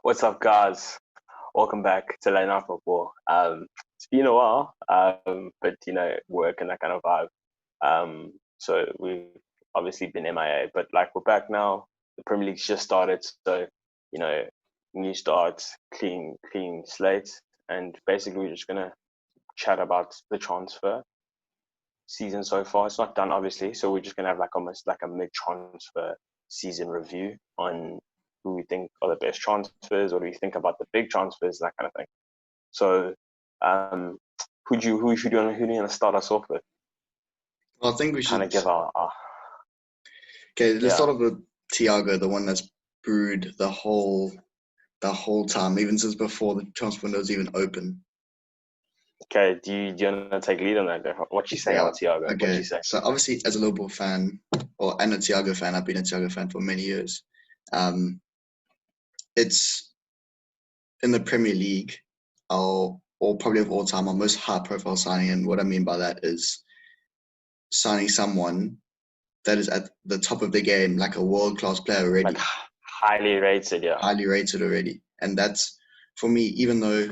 What's up, guys? Welcome back to Late Night Football. It's been a while, but work and that kind of vibe. So we've obviously been MIA, but like we're back now. The Premier League's just started, so you know, new starts, clean slate, and basically we're just gonna chat about the transfer season so far. It's not done, obviously, so we're just gonna have like almost like a mid-transfer season review on who we think are the best transfers, what do we think about the big transfers, that kind of thing. So, um, who should you who do you want to start us off with? Well, I think we Kind of should. give our Okay, let's yeah. start off with Thiago, the one that's brewed the whole time, even since before the transfer window was even open. Okay, do you want to take lead on that? What you say Yeah. on Thiago? What Okay. you say? So obviously, as a Liverpool fan, and a Thiago fan, I've been a Thiago fan for many years. Um, it's in the Premier League, or probably of all time, our most high-profile signing. And what I mean by that is signing someone that is at the top of the game, like a world-class player Like already, highly rated, yeah. highly rated already. And that's for me, even though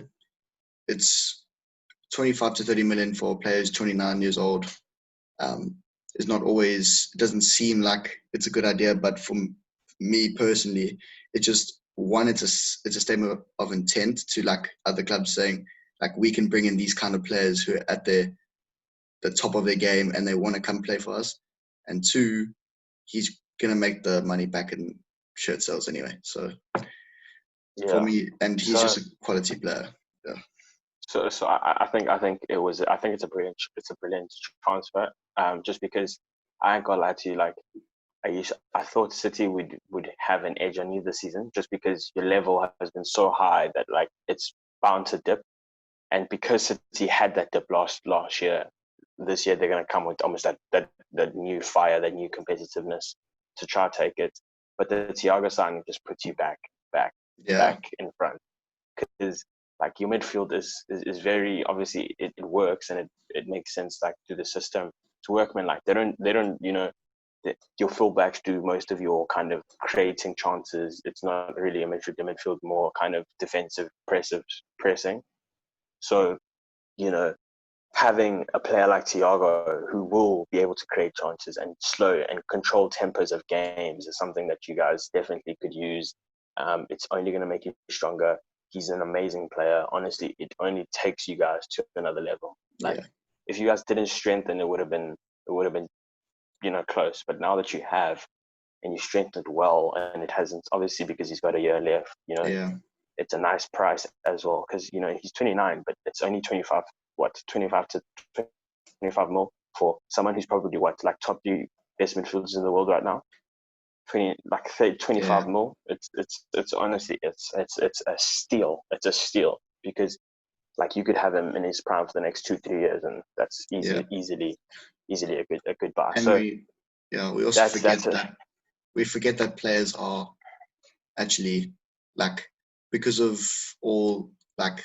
it's 25 to 30 million for players 29 years old, um, is not always, it doesn't seem like it's a good idea. But for me personally, it just one, it's a statement of intent to like other clubs saying like we can bring in these kind of players who are at the top of their game and they want to come play for us. And two, he's gonna make the money back in shirt sales anyway. So for Yeah. me, and he's just So a quality player. Yeah, I think it's a brilliant transfer. Just because I ain't gonna lie to you, like I thought City would have an edge on you this season, just because your level has been so high that like it's bound to dip. And because City had that dip last year, this year they're gonna come with almost that new fire, that new competitiveness to try to take it. But the Thiago signing just puts you back, yeah, back in front, because like your midfield is very obviously it works, and it makes sense like to the system to workmen. Like they don't your fullbacks do most of your kind of creating chances. It's not really a midfield. The midfield more kind of defensive, pressing. So you know, having a player like Thiago who will be able to create chances and slow and control tempos of games is something that you guys definitely could use. It's only going to make you stronger. He's an amazing player. Honestly, it only takes you guys to another level. Like yeah, if you guys didn't strengthen, it would have been close. But now that you have and you strengthened well, and it hasn't obviously because he's got a year left. yeah, It's a nice price as well because he's 29, but it's only 25. What 25 to 25 mil for someone who's probably what like top three best midfielders in the world right now. 20 like 30, yeah, 25 mil. It's honestly it's a steal. It's a steal because like you could have him in his prime for the next 2-3 years, and that's yeah. easily a good buy. And So we also that's a forget that players are actually like because of all like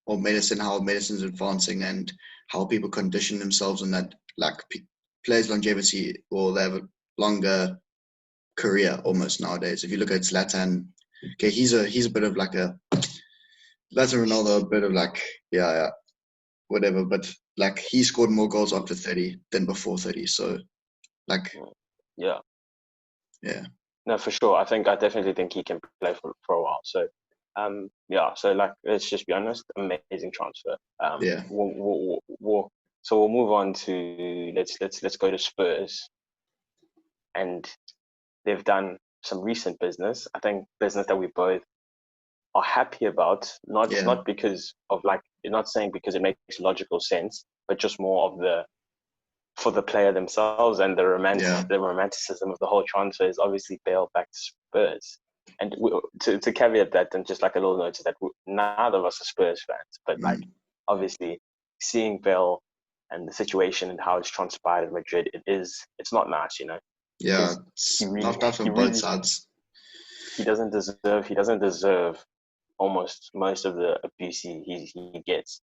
all medicine, how medicine is advancing and how people condition themselves and that like players longevity or they have a longer career almost nowadays. If you look at Zlatan, okay, he's a bit of like a Zlatan Ronaldo, a bit of like yeah, whatever, but like he scored more goals after 30 than before 30. So like yeah. yeah, No, for sure. I definitely think he can play for a while. So, yeah. So, like, let's just be honest. Amazing transfer. yeah, So we'll move on to let's go to Spurs, and they've done some recent business. I think business that we both are happy about. Not yeah, not because of like you're not saying because it makes logical sense, but just more of the for the player themselves and yeah, the romanticism of the whole transfer is obviously Bale back to Spurs. And to caveat that, and just like a little note to that, neither of us are Spurs fans, but like mm, obviously seeing Bale and the situation and how it's transpired in Madrid, it's not nice, yeah. because he It's really not tough he on both really sides. he doesn't deserve almost most of the abuse he gets,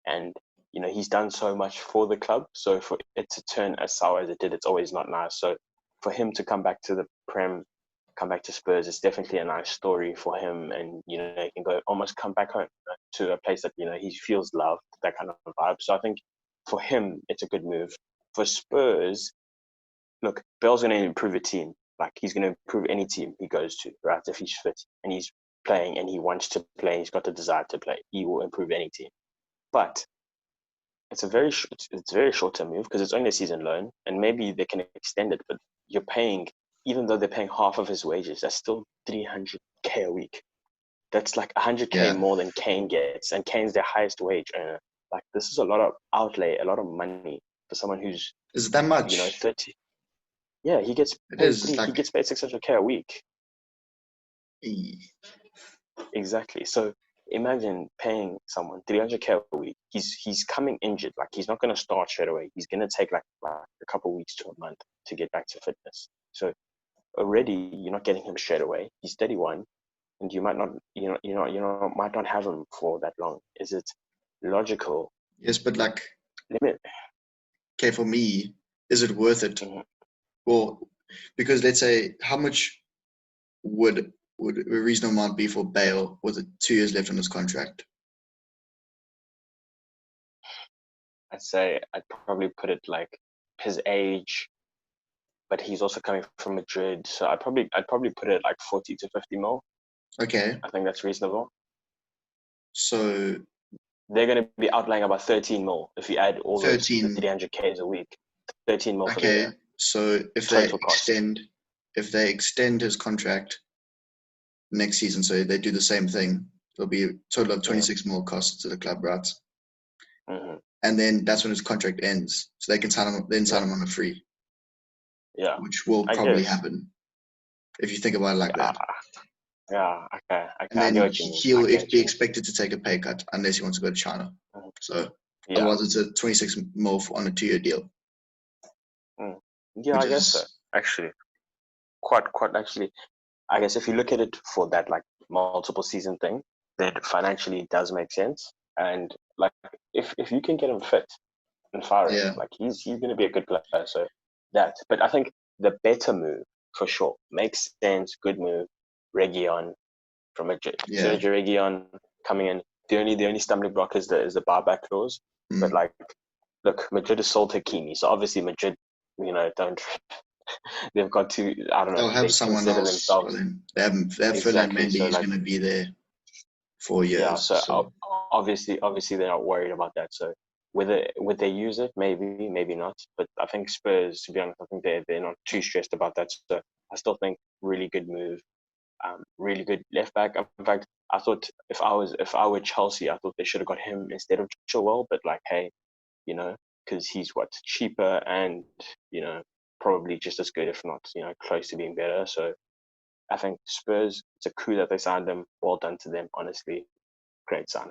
and he's done so much for the club. So for it to turn as sour as it did, it's always not nice. So for him to come back to the Prem, come back to Spurs, it's definitely a nice story for him, and he can go almost come back home to a place that he feels loved, that kind of vibe. So I think for him, it's a good move. For Spurs, look, Bale's going to improve a team. Like he's going to improve any team he goes to, right? If he's fit and he's playing and he wants to play, he's got the desire to play, he will improve any team. But it's a very short term move because it's only a season loan, and maybe they can extend it. But you're paying, even though they're paying half of his wages, that's still 300K a week. That's like 100K Yeah. more than Kane gets, and Kane's their highest wage earner. Like this is a lot of outlay, a lot of money for someone who's Is it that much? 30. Yeah, he gets It paid is. It's he like, gets paid 600K a week. eh, Exactly. So imagine paying someone 300K a week. He's coming injured. Like he's not going to start straight away. He's going to take like a couple of weeks to a month to get back to fitness. So already you're not getting him straight away. He's 31, and you might not might not have him for that long. Is it logical? yes, but like, Limit. okay, for me, is it worth it? Mhm. Well, because let's say, how much would a reasonable amount be for Bale with 2 years left on his contract? I'd say I'd probably put it like his age, but he's also coming from Madrid, so I'd probably put it like 40 to 50 mil. Okay, I think that's reasonable. so They're going to be outlaying about 13 mil if you add all the 13. 300Ks a week. 13 mil for the Okay, year so total cost. if they extend his contract next season, so they do the same thing, there'll be a total of Mm-hmm. 26 more costs to the club, right? Mm-hmm. And then that's when his contract ends, so they can sign Yeah, him on a free, yeah, which will I probably guess. happen if you think about it like Yeah, that. yeah, okay, And I get then what you mean. I he'll get what be you mean. expected to take a pay cut unless he wants to go to China. Mhm. So Yeah, otherwise, it's a 26 mil on a 2-year deal, mm. Yeah, which I guess so. is Actually, quite actually. I guess if you look at it for that like multiple season thing, then financially it does make sense. And like if you can get him fit and firing, yeah, like he's going to be a good player. So that, but I think the better move for sure makes sense. Good move, Region from Madrid. yeah. Sergio Region coming in. The only stumbling block is the buyback clause. But Mm. like, look, Madrid has sold Hakimi, so obviously Madrid, don't they've got to, I don't know, They'll have they someone consider else. Well, themselves. then they have Phil and Exactly. Mendy. So He's like, going to be there for yeah. years. So So obviously they're not worried about that. So whether would they use it? Maybe, maybe not. But I think Spurs, to be honest, I think they're not too stressed about that. So I still think really good move. Really good left back. In fact, I thought if I were Chelsea, I thought they should have got him instead of Chilwell. But like, hey, because he's what cheaper and probably just as good, if not close to being better. So I think Spurs, it's a coup that they signed him. Well done to them, honestly. Great signing.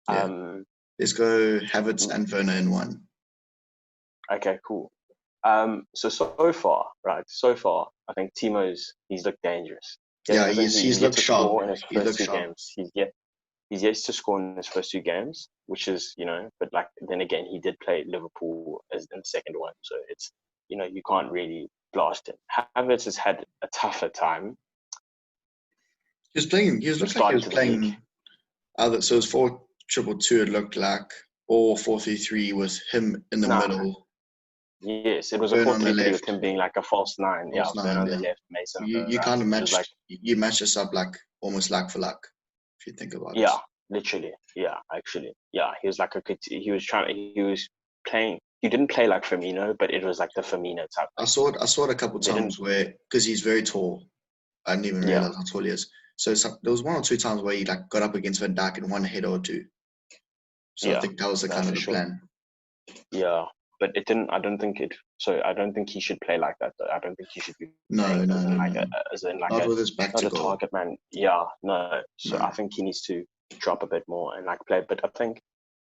yeah, Um, let's go Havertz and Werner in one. okay, cool. So far, right? So far, I think he's looked dangerous. Yeah, He's he's yet looked to sharp. score in his He first looks two sharp. games. He's yet to score in his first two games, which is but like then again, he did play Liverpool as in the second one, so it's you can't really blast him. Havertz has had a tougher time He was playing. He to looked like he start was into the league. playing either. So it was 4-2-2. It looked like, or 4-3-3 with him in the Nah, middle, yes, it was a Werner four on the three three with left, him being like a false nine. Yeah, false Bale nine. on the Yeah, left, Mason on you the right, kind of which is like matched us up like almost like for like, if you think about it. yeah, literally, yeah, actually, yeah. He was like he was playing. He didn't play like Firmino, but it was like the Firmino type I thing. saw it. I saw it a couple They didn't. times where, because he's very tall, I didn't even Yeah, realize how tall he is. So there was 1 or 2 times where he like got up against Van Dijk in one header or two. So I yeah, think that was the no, kind of for the sure. plan. Yeah, but it didn't. I don't think it. So I don't think he should play like that. Though. I don't think he should be No, playing no, no, no. as in like Not a with his back not to a goal. target man. Yeah, no. So No. I think he needs to drop a bit more and like play. But I think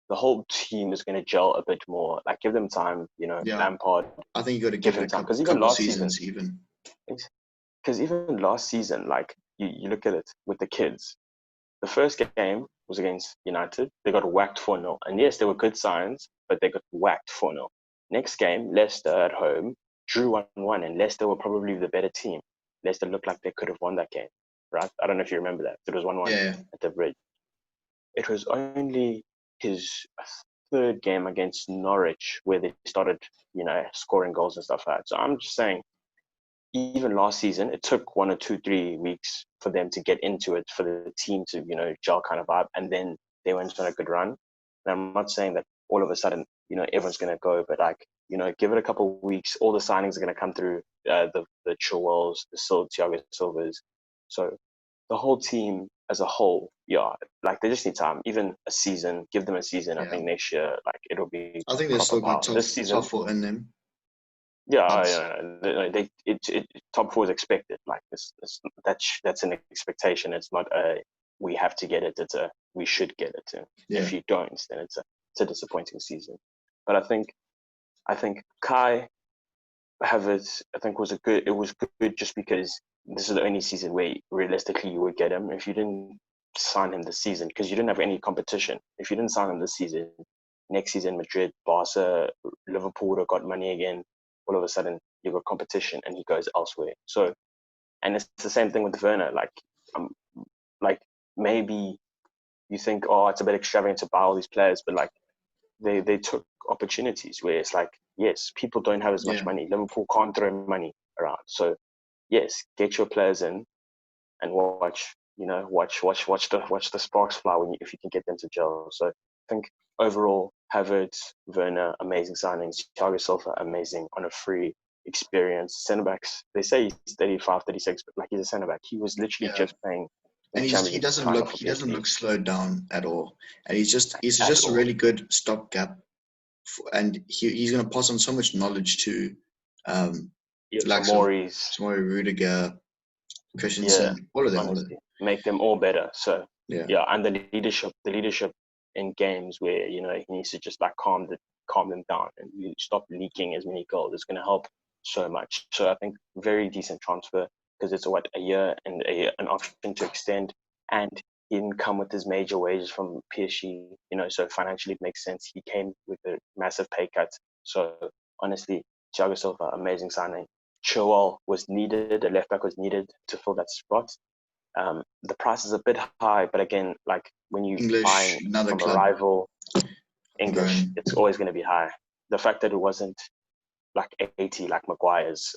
the whole team is going to gel a bit more. Like give them time. Yeah, Lampard, I think you got to give give it him a time because even couple last season, seasons even. like you look at it with the kids. The first game was against United. They got whacked 4-0. And yes, there were good signs, but they got whacked 4-0. Next game, Leicester at home, drew 1-1, and Leicester were probably the better team. Leicester looked like they could have won that game, right? I don't know if you remember that. It was 1-1 Yeah. at the bridge. It was only his third game against Norwich where they started, scoring goals and stuff like that. So I'm just saying, even last season, it took 1 or 2, 3 weeks for them to get into it, for the team to, gel kind of vibe, and then they went on a good run. And I'm not saying that all of a sudden, everyone's going to go, but like, give it a couple of weeks. All the signings are going to come through, the Chilwells, the Thiago Silvas. So the whole team as a whole, yeah, like they just need time, even a season, give them a season. I Yeah. think next year, like it'll be I think they proper still got power. This season, top four in them. yeah, top four is expected. Like that's an expectation. It's not a we have to get it. It's a we should get it. Yeah. If you don't, then it's a disappointing season. But I think Kai Havertz, I think it was good just because this is the only season where realistically you would get him. If you didn't sign him this season, because you didn't have any competition. If you didn't sign him this season, next season Madrid, Barca, Liverpool would have got money again. All of a sudden you've got competition and he goes elsewhere. So, and it's the same thing with Werner. Like maybe you think, oh, it's a bit extravagant to buy all these players, but like they took opportunities where it's like, yes, people don't have as much money. Liverpool can't throw money around. So yes, get your players in and watch the sparks fly if you can get them to gel. So I think overall, Havertz, Werner, amazing signings. Thiago Silva, amazing on a free experience. Centre backs, they say he's 35, 36, but like he's a centre back. He was literally just playing And the he Champions League doesn't final look for he doesn't look PSG slowed down at all. And he's just at a all. really good stopgap. And he's going to pass on so much knowledge to the likes of Tomori's, Rudiger, Christensen, all of them. honestly, make them all better. So Yeah. and the leadership in games where he needs to just like calm them down and you stop leaking as many goals. It's going to help so much. So I think very decent transfer because it's a year and an option to extend, and he didn't come with his major wages from PSG. So financially it makes sense. He came with a massive pay cut. So honestly, Thiago Silva, amazing signing. Chilwell was needed. A left back was needed to fill that spot. The price is a bit high, but again, like when you English, buying another from a club. rival, English, Going. it's always going to be high. The fact that it wasn't like 80 like Maguire's,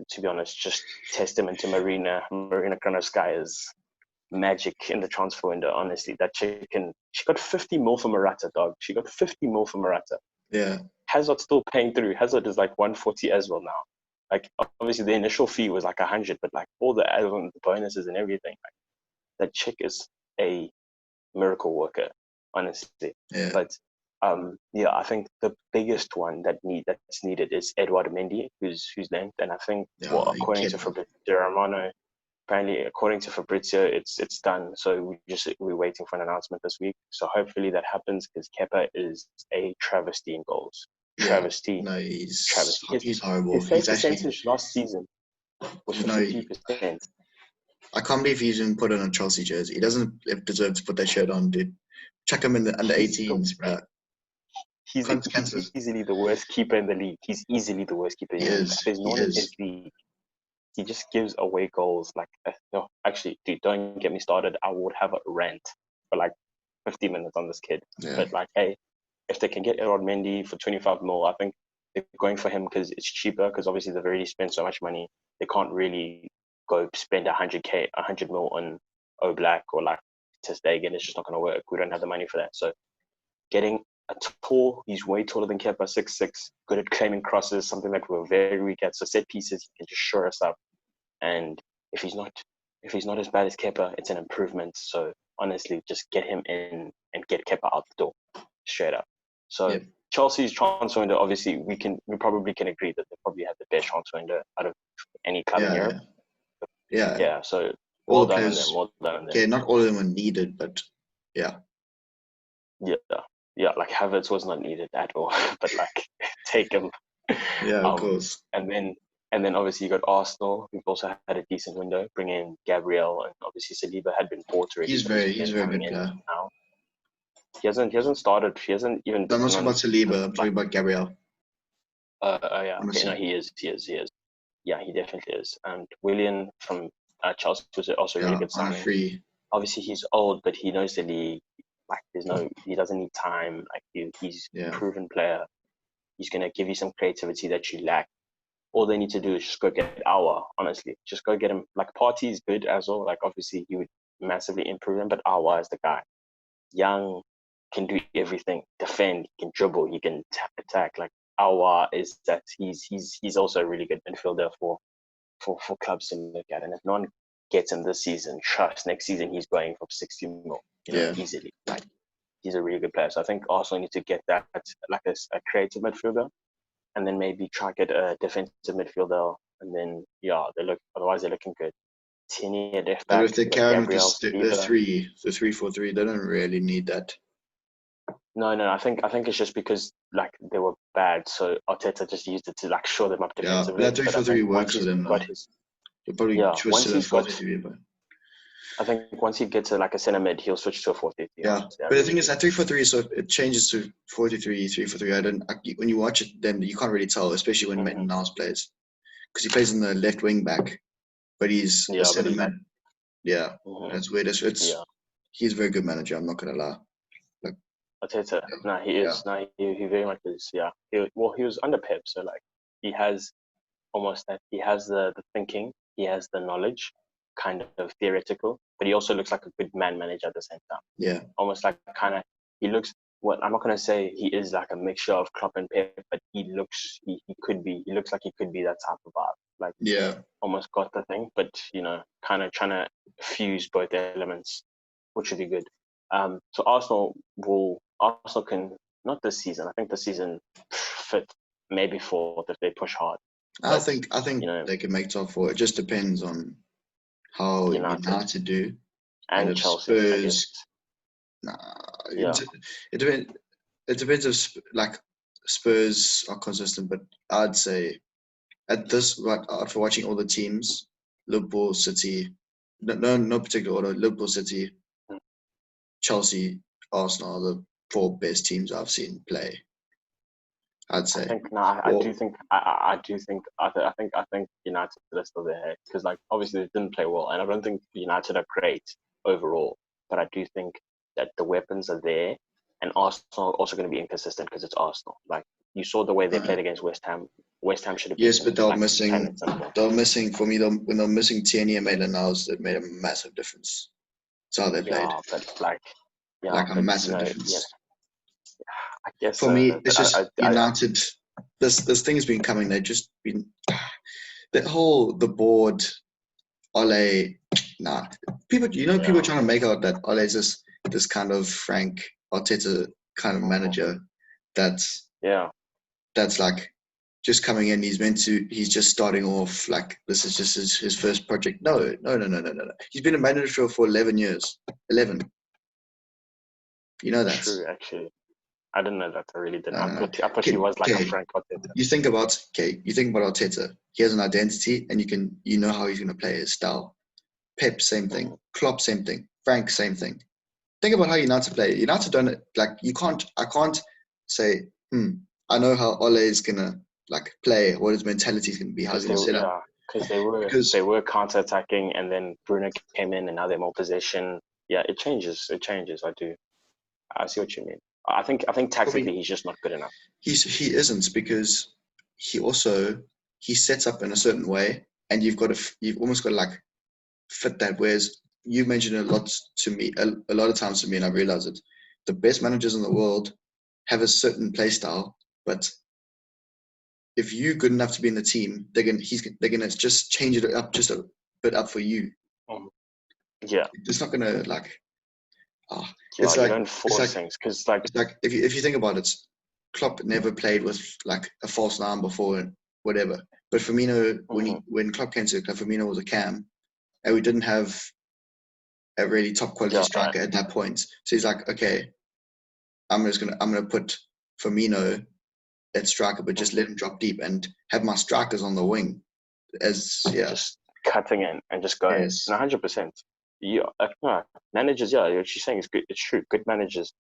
to be honest, just testament to Marina Granovskaya's magic in the transfer window. Honestly, that chicken, she got 50 mil for Morata, dog. She got 50 mil for Morata. Yeah. Hazard's still paying through. Hazard is like 140 as well now. Like obviously the initial fee was like 100, but like all the add-on bonuses and everything, like that chick is a miracle worker, honestly. Yeah. But I think the biggest one that's needed is Edouard Mendy, who's linked, and I think according to Fabrizio Romano, apparently according to Fabrizio, it's done. So we're waiting for an announcement this week. So hopefully that happens because Kepa is a travesty in goals. Travesty. No, he's horrible. His save percentage last season was 53%. I can't believe he's even put on a Chelsea jersey. He doesn't deserve to put that shirt on, dude. Chuck him in the under 18s, bro. He's easily the worst keeper in the league. He's easily the worst keeper in the league. There's no one in his league. He just gives away goals. Like, no, actually, dude, don't get me started. I would have a rant for like 50 minutes on this kid. Yeah. But like, hey, if they can get Edouard Mendy for 25 mil, I think they're going for him because it's cheaper. Because obviously they've already spent so much money. They can't really go spend 100 mil on Oblak or like Ter Stegen. It's just not going to work. We don't have the money for that. So getting he's way taller than Kepa, 6'6", good at claiming crosses, something that we're very weak at. So set pieces, he can just shore us up. And if he's not as bad as Kepa, it's an improvement. So honestly, just get him in and get Kepa out the door, straight up. So Chelsea's transfer window, obviously, we probably can agree that they probably had the best transfer window out of any club in Europe. Yeah. So well done on them. Okay, not all of them were needed, but yeah. Yeah, like Havertz was not needed at all, but like take him. Yeah, of course. And then obviously you got Arsenal, who've also had a decent window, bring in Gabriel, and obviously Saliba had been bought already. He's very good player. Now. He hasn't started. He hasn't even. I'm not talking about Saliba. I'm talking about Gabriel. Yeah. Okay, no, he is. Yeah, he definitely is. And Willian from Chelsea was also a really Yeah, good on a signing. free. Obviously, he's old, but he knows the league. Like, he doesn't need time. Like, he's a Yeah, proven player. He's gonna give you some creativity that you lack. All they need to do is just go get Awa. Honestly, just go get him. Like, Partey is good as well. Like, obviously, he would massively improve him, but Awa is the guy. Young, can do everything. Defend, he can dribble, he can attack. Like, Awa is that he's also a really good midfielder for clubs to look at. And if no one gets him this season, trust next season he's going for 60 mil, yeah. easily. Like, he's a really good player. So I think Arsenal need to get that, like a creative midfielder, and then maybe try get a defensive midfielder, and then otherwise they're looking good. Tini at left But back, if they you got carry on with Gabriel, the Saliba. the 3-4-3, they don't really need that. No, I think it's just because like they were bad, so Arteta just used it to like shore them up Yeah, but that defensively. But I 3-4-3 think once works for he's them got now. his They'll probably yeah, switch to once the he's got 4-3-3, but I think once he gets to like a centre mid, he'll switch to a 4-3-3. yeah. Honestly, I But the really thing is, do. that 3-4-3, so it changes to 4-3-3, 3-4-3. When you watch it, then you can't really tell, especially when Mm-hmm. Maitland Niles plays, because he plays in the left wing back, but he's a Yeah, but centre he's mid. like, Yeah, mm-hmm. and it's weird. Yeah, He's a very good manager. I'm not gonna lie. Like, Arteta. No, he yeah, is. No, he very much is. Yeah. He was under Pep, so like he has almost that. He has the thinking. He has the knowledge, kind of theoretical, but he also looks like a good man manager at the same time. yeah, Almost like kind of he looks. Well, I'm not gonna say he is like a mixture of Klopp and Pep, but he could be. He looks like he could be that type of vibe. Like, yeah. almost got the thing, but kind of trying to fuse both elements, which would be good. So Arsenal can, not this season. I think this season fit maybe fourth if they push hard, I but think I think they can make top four. It just depends on how United United do, and and if Chelsea, I guess. Spurs. Nah, Yeah, it depends. It depends if like Spurs are consistent, but I'd say at this right after watching all the teams, Liverpool, City, no particular order. Liverpool, City, Chelsea, Arsenal are the four best teams I've seen play. I'd I say. think no, I do Or think I do think I think United are still there because like obviously they didn't play well, and I don't think United are great overall, but I do think that the weapons are there, and Arsenal are also going to be inconsistent because it's Arsenal. Like, you saw the way they uh, played against West Ham. West Ham should have yes, beaten but them, like plain and simple. They were missing for me. When they were missing Tierney and Maitland-Niles, it made a massive difference. It's how they played, Yeah, but like, yeah, like a but massive difference. I guess For me, so. it's But just United. This thing has been coming. They've just been the board. Ole, nah. People yeah, trying to make out that Ole is this kind of Frank Arteta kind of mhm, manager. That's yeah. that's like just coming in. He's just starting off like this is just his first project. No, no, no, no, no, no, no. He's been a manager for 11 years. 11. You know that. True, actually. I didn't know that. I really didn't. No, no, no. I thought he Okay, was like a okay. Frank Arteta. You think about Arteta. He has an identity, and you know how he's going to play his style. Pep, same thing. Mhm. Klopp, same thing. Frank, same thing. Think about how United play. United don't like you can't. I can't say. I know how Ole is gonna like play. What his mentality is gonna be. How he's Because gonna set up. because they Because were counter attacking, and then Bruno came in, and now they're more possession. Yeah, it changes. It changes. I see what you mean. I think for me, tactically he's just not good enough. he isn't because he sets up in a certain way, and you've almost got to like fit that. Whereas you mentioned a lot of times to me, and I realize it. The best managers in the world have a certain play style, but if you're good enough to be in the team, they're gonna just change it up just a bit up for you. Mhm. Yeah, It's not gonna like ah, yeah. You don't force like things because like if you think about it, Klopp never played with like a false nine before and whatever. But Firmino, mhm, when Klopp came to the club, Firmino was a cam, and we didn't have a really top quality yeah, striker at that point. So he's like, okay, I'm gonna put Firmino at striker, but just mhm. let him drop deep and have my strikers on the wing. As yeah, Just cutting in and just going. yes, 100%. Yeah, no, managers. Yeah, what you're saying is good. It's true. Good managers,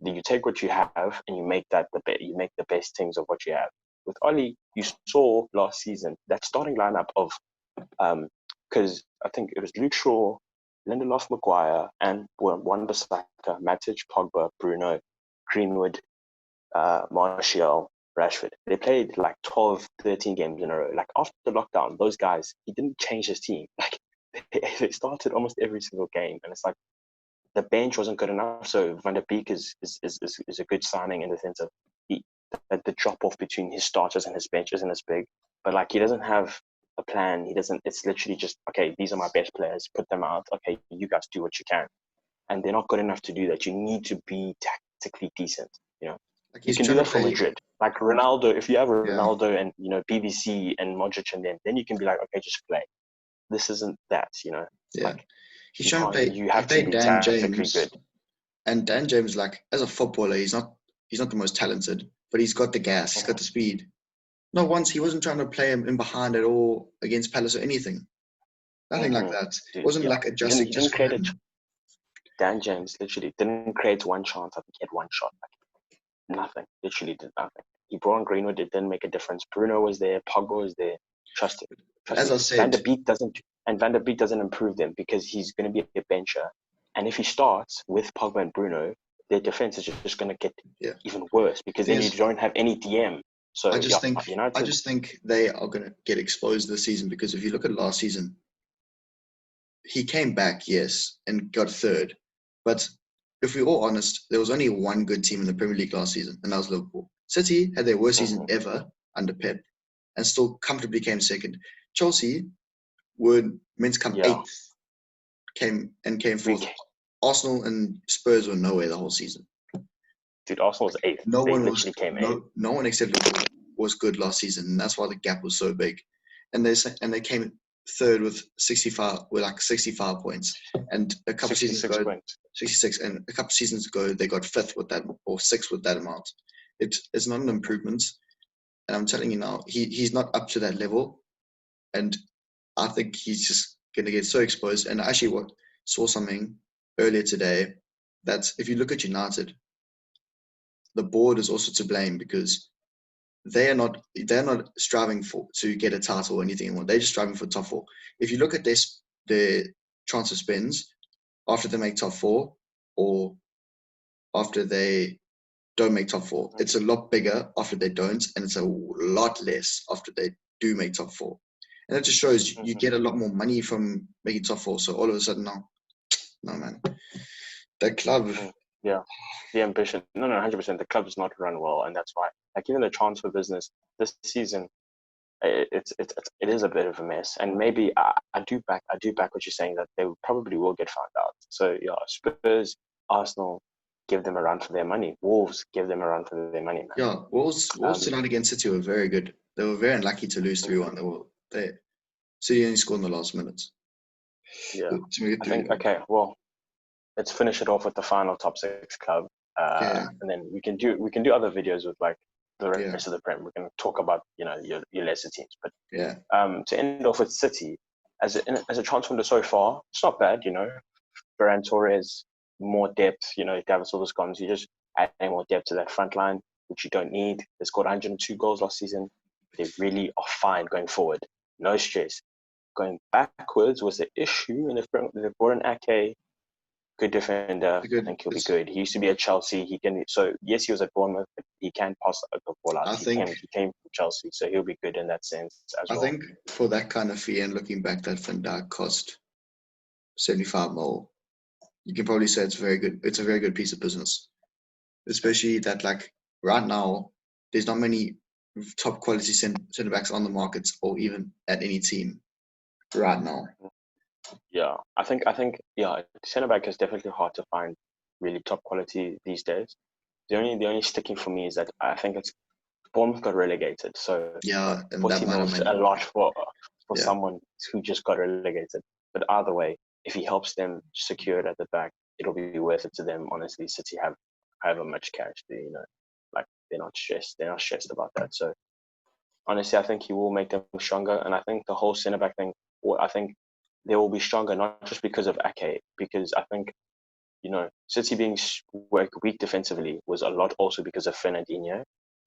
you take what you have and you make that you make the best things of what you have. with Oli, you saw last season that starting lineup of because I think it was Luke Shaw, Lindelof, Maguire, and Wan-Bissaka, Matic, Pogba, Bruno, Greenwood, Martial, Rashford. They played like 12, 13 games in a row. Like after the lockdown, those guys, he didn't change his team. Like they started almost every single game, and it's like the bench wasn't good enough. So Van der Beek is a good signing in the sense of the drop off between his starters and his bench isn't as big. But like he doesn't have a plan. He doesn't. It's literally just okay. These are my best players. Put them out. Okay, you guys do what you can, and they're not good enough to do that. You need to be tactically decent. You know, Like you he's can do trying to that for play. Madrid. Like Ronaldo, if you have Yeah, Ronaldo and BBC and Modric and then you can be like, okay, just play. This isn't that. yeah. Like He's you trying to can't. play. You He have to played be Dan tactically good. James, and Dan James, like as a footballer, he's not the most talented, but he's got the gas. He's got the speed. Not once he wasn't trying to play him in behind at all against Palace or anything. Nothing like Mm-hmm. that. Dude, Wasn't yeah. like He didn't. adjusting He just didn't for create a. him. Dan James literally didn't create one chance. I think he had one shot. Like nothing. Literally did nothing. He brought on Greenwood. It didn't make a difference. Bruno was there. Pogba was there. Trust him. But Trust as me. I said, Van der Beek doesn't improve them because he's going to be a bencher. And if he starts with Pogba and Bruno, their defense is just going to get yeah. even worse because Thing then you is, don't have any DM. I So just yeah, think I United. just think they are going to get exposed this season because if you look at last season, he came back, yes, and got third. But if we're all honest, there was only one good team in the Premier League last season, and that was Liverpool. City had their worst season Mhm, ever under Pep and still comfortably came second. Chelsea were meant to come yeah, eighth, came we fourth. Arsenal and Spurs were nowhere the whole season. dude. Arsenal was eighth. No They one was literally came eighth. no one except Liverpool was good last season, and that's why the gap was so big. And they came third with 65 points, and a couple of seasons 66 ago, points. 66, and a couple of seasons ago they got fifth with that or sixth with that amount. It's not an improvement, and I'm telling you now, he's not up to that level, and I think he's just going to get so exposed. And I actually saw something earlier today that if you look at United, the board is also to blame because they're not striving to get a title or anything anymore. They're just striving for top four. If you look at their transfer spends after they make top four or after they don't make top four, it's a lot bigger after they don't, and it's a lot less after they do make top four. And that just shows you Mm-hmm. get a lot more money from making top four. So all of a sudden now, no man, that club, Yeah, the ambition. No, 100%. The club does not run well, and that's why. Like even the transfer business this season, it is a bit of a mess. And maybe I do back what you're saying that they probably will get found out. So yeah, Spurs, Arsenal, give them a run for their money. Wolves, give them a run for their money, man. yeah, Wolves tonight against City were very good. They were very unlucky to lose 3-1. City only scored in the last minutes yeah, to make it I think 3-1. okay. Well, let's finish it off with the final top six club, Yeah, and then we can do other videos with like the yeah, rest of the Prem. We can talk about your lesser teams, but yeah. to end off with City as a transfer window so far, it's not bad. Ferran Torres, more depth. David Silva's gone, so you just add more depth to that front line, which you don't need. They scored 102 goals last season. They really are fine going forward. No stress. Going backwards was the issue, and they've brought in Ake, good defender. It's a I good. think he'll be It's. good. He used to be at Chelsea. He can. So yes, he was at Bournemouth, but he can pass the ball out. I He think. came. He came from Chelsea, so he'll be good in that sense as I well. think for that kind of fee and looking back, that Van Dijk cost 75 mil. You can probably say it's very good. It's a very good piece of business, especially that like right now, there's not many top quality centre backs on the market or even at any team right now. Yeah, I think yeah, centre back is definitely hard to find really top quality these days. The only sticking for me is that I think it's Bournemouth got relegated, so Yeah, and that 40 might mil have is made a it. lot for Yeah, someone who just got relegated. But either way, if he helps them secure it at the back, it'll be worth it to them. Honestly, City have however much cash like they're not stressed about that. So honestly, I think he will make them stronger, and I think the whole centre back thing. Well, I think they will be stronger not just because of Ake, because I think City being weak defensively was a lot also because of Fernandinho,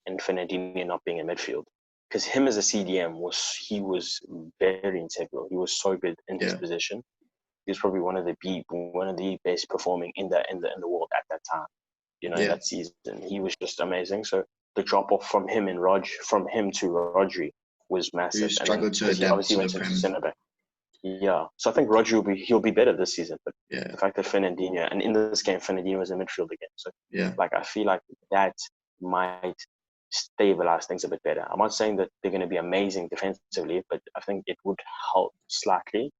and Fernandinho not being in midfield. Because him as a CDM was very integral. He was so good in his position. He was probably one of the best performing in the world at that time. In that season, he was just amazing. So the drop off from him to Rodri was massive. Who struggled to adapt obviously to went the into Prem. centre back. Yeah, so I think Rodri he'll be better this season. But the fact that Fernandinho, and in this game Fernandinho was in midfield again, so I feel like that might stabilize things a bit better. I'm not saying that they're going to be amazing defensively, but I think it would help slightly.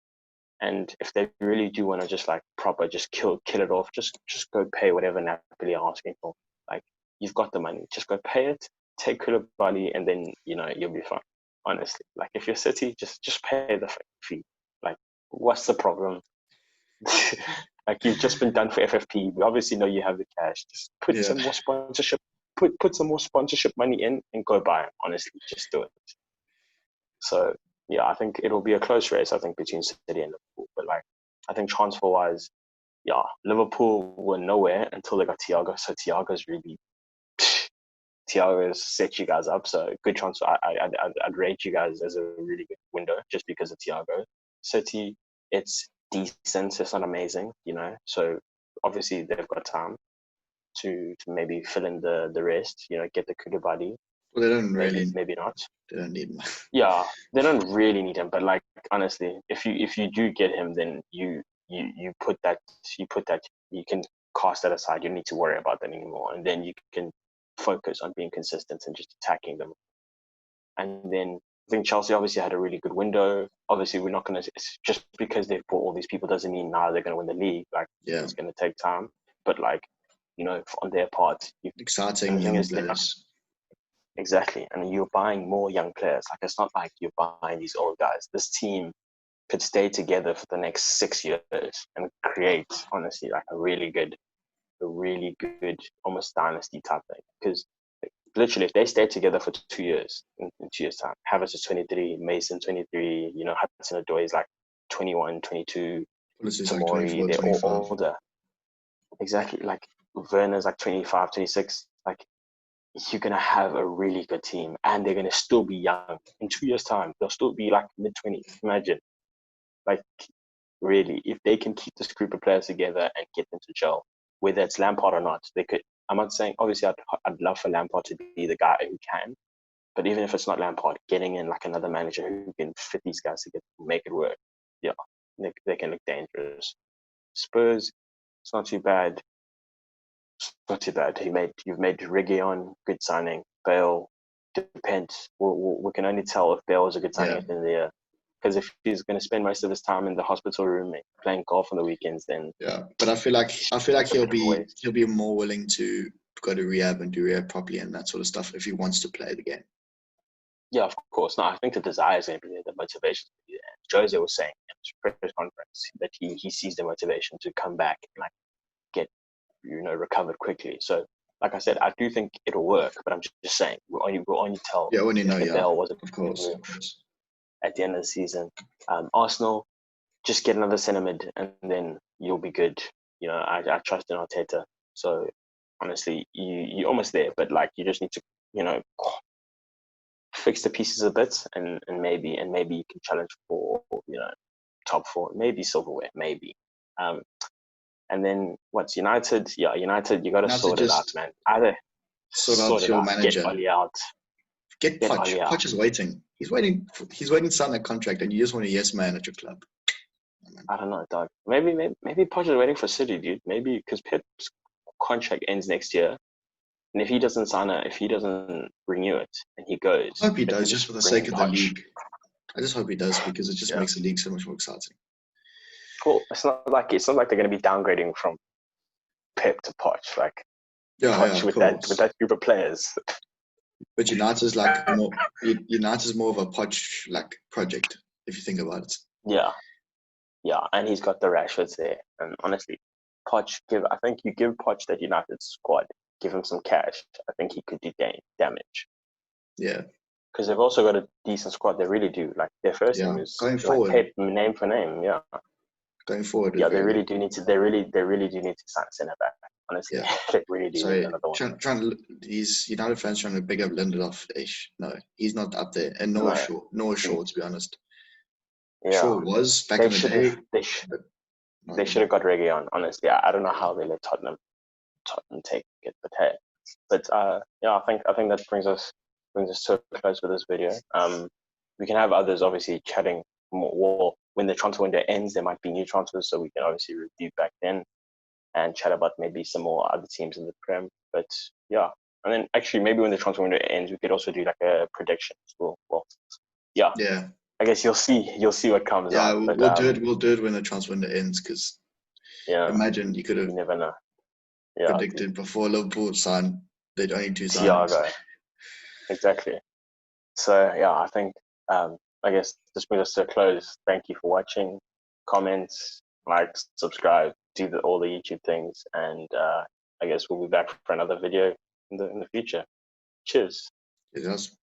And if they really do want to just proper just kill it off, just go pay whatever Napoli are asking for. Like, you've got the money, just go pay it, take Koulibaly, and then you'll be fine. Honestly, like if you're City, just pay the fee. Like, what's the problem? Like, you've just been done for FFP. We obviously know you have the cash. Just put some more sponsorship. Put some more sponsorship money in and go buy him. Honestly, just do it. So yeah, I think it'll be a close race. I think between City and Liverpool. But I think transfer wise, yeah, Liverpool were nowhere until they got Thiago. So Thiago's set you guys up. So good transfer. I'd rate you guys as a really good window just because of Thiago. City, it's decent. It's not amazing, So obviously they've got time to maybe fill in the rest. Get the Koulibaly. Well, they don't really. Maybe not. They don't need him. Yeah, they don't really need him. But honestly, if you do get him, then you put that you can cast that aside. You don't need to worry about that anymore, and then you can focus on being consistent and just attacking them. And then I think Chelsea obviously had a really good window. Obviously, we're not going to just because they've bought all these people doesn't mean now they're going to win the league. It's going to take time. But on their part, exciting young players. Exactly, and you're buying more young players. It's not like you're buying these old guys. This team could stay together for the next 6 years and create, honestly, a really good, almost dynasty type thing. Because literally, if they stay together for 2 years, in 2 years' time, Havertz is 23, Mason 23, Hudson-Odoi is 21, 22, Tomori, they're all older. Exactly, Werner's 25, 26, you're going to have a really good team and they're going to still be young. In 2 years' time, they'll still be mid-20s. Imagine. Really, if they can keep this group of players together and get them to gel, whether it's Lampard or not, they could. I'm not saying, obviously, I'd love for Lampard to be the guy who can, but even if it's not Lampard, getting in another manager who can fit these guys together, make it work, yeah, they can look dangerous. Spurs, it's not too bad. Not too bad. You've made Reguilon, good signing. Bale, depends. We can only tell if Bale was a good signing at the end of the year. Because if he's going to spend most of his time in the hospital room playing golf on the weekends, then But I feel like he'll be more willing to go to rehab and do rehab properly and that sort of stuff if he wants to play the game. Yeah, of course. No, I think the desire is going to be there, the motivation. Jose was saying in his press conference that he sees the motivation to come back and get recovered quickly. So, like I said, I do think it'll work, but I'm just saying we'll only tell. Yeah, when you know, Bale wasn't of course. At the end of the season. Arsenal, just get another centre mid and then you'll be good. I trust in Arteta. So honestly, you're almost there, but you just need to fix the pieces a bit and maybe you can challenge for top 4, maybe silverware, maybe. And then what's United? Yeah, United, you got to sort it out, man. Either sort out your manager. Get Oli out. Get Poch. Poch is waiting. He's waiting to sign that contract, and you just want a yes man at your club. I don't know, dog. Maybe Poch is waiting for City, dude. Maybe because Pep's contract ends next year, and if he doesn't renew it, and he goes. I hope he does, just for the sake of the league. I just hope he does because it just makes the league so much more exciting. Cool. It's not like they're going to be downgrading from Pep to Poch, Poch with that group of players. But United's United's more of a Poch project if you think about it. Yeah, and he's got the Rashfords there. And honestly, Poch, I think you give Poch that United squad, give him some cash. I think he could do damage. Yeah. Because they've also got a decent squad. They really do. Their first team is going forward. Pep, name for name. Yeah. Going forward. Yeah, they really do need to. They really do need to sign a centre back. honestly. Yeah. They really do need So another one. these United fans trying to big up Lindelof ish. No, he's not up there, and nor No, Shaw, nor Shaw, to be honest. yeah, Shaw was back they in the should have. day, but not They should anymore. have got Reggie on. Honestly, I don't know how they let Tottenham take it, but hey. But yeah, I think that brings us to a close with this video. We can have others obviously chatting more. Well, when the transfer window ends, there might be new transfers, so we can obviously review back then and chat about maybe some more other teams in the Prem. But yeah, and then actually maybe when the transfer window ends, we could also do like a prediction. Well, yeah, Yeah, I guess you'll see what comes yeah, out. we'll, But we'll do it. We'll do it when the transfer window ends. Because yeah, imagine you could you have never know. Yeah, predicted before Liverpool signed they'd only two signings. Thiago, exactly. So yeah, I think I guess this brings us to a close. Thank you for watching. Comments, like, subscribe, do all the YouTube things, and I guess we'll be back for another video in the future. Cheers. It does.